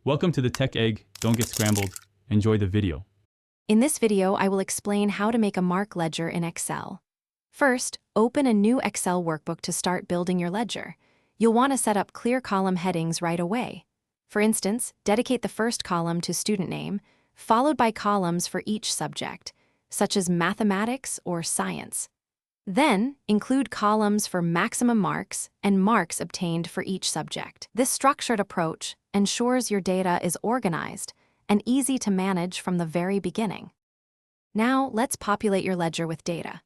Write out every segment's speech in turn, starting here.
Welcome to the Tech Egg. Don't get scrambled. Enjoy the video. In this video, I will explain how to make a mark ledger in Excel. First, open a new Excel workbook to start building your ledger. You'll want to set up clear column headings right away. For instance, dedicate the first column to student name, followed by columns for each subject, such as mathematics or science. Then, include columns for maximum marks and marks obtained for each subject. This structured approach ensures your data is organized and easy to manage from the very beginning. Now, let's populate your ledger with data.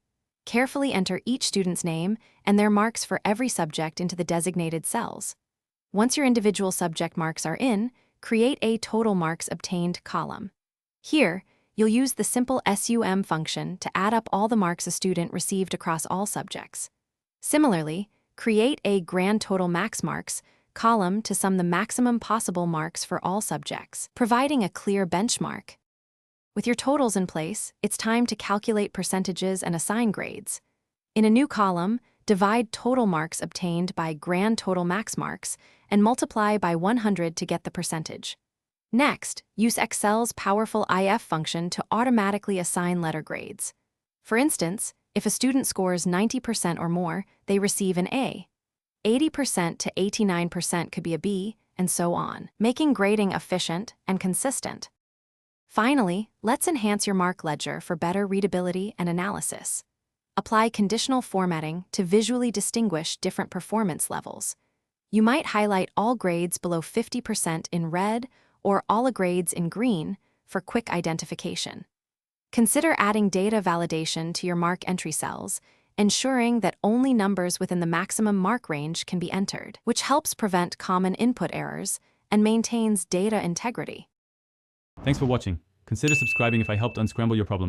Carefully enter each student's name and their marks for every subject into the designated cells. Once your individual subject marks are in, create a total marks obtained column. Here, you'll use the simple SUM function to add up all the marks a student received across all subjects. Similarly, create a grand total max marks column to sum the maximum possible marks for all subjects, providing a clear benchmark. With your totals in place, it's time to calculate percentages and assign grades. In a new column, divide total marks obtained by grand total max marks and multiply by 100 to get the percentage. Next, use Excel's powerful IF function to automatically assign letter grades. For instance, if a student scores 90% or more, they receive an A. 80% to 89% could be a B, and so on, making grading efficient and consistent. Finally, let's enhance your mark ledger for better readability and analysis. Apply conditional formatting to visually distinguish different performance levels. You might highlight all grades below 50% in red or all grades in green for quick identification. Consider adding data validation to your mark entry cells, ensuring that only numbers within the maximum mark range can be entered, which helps prevent common input errors and maintains data integrity. Thanks for watching. Consider subscribing if I helped unscramble your problems.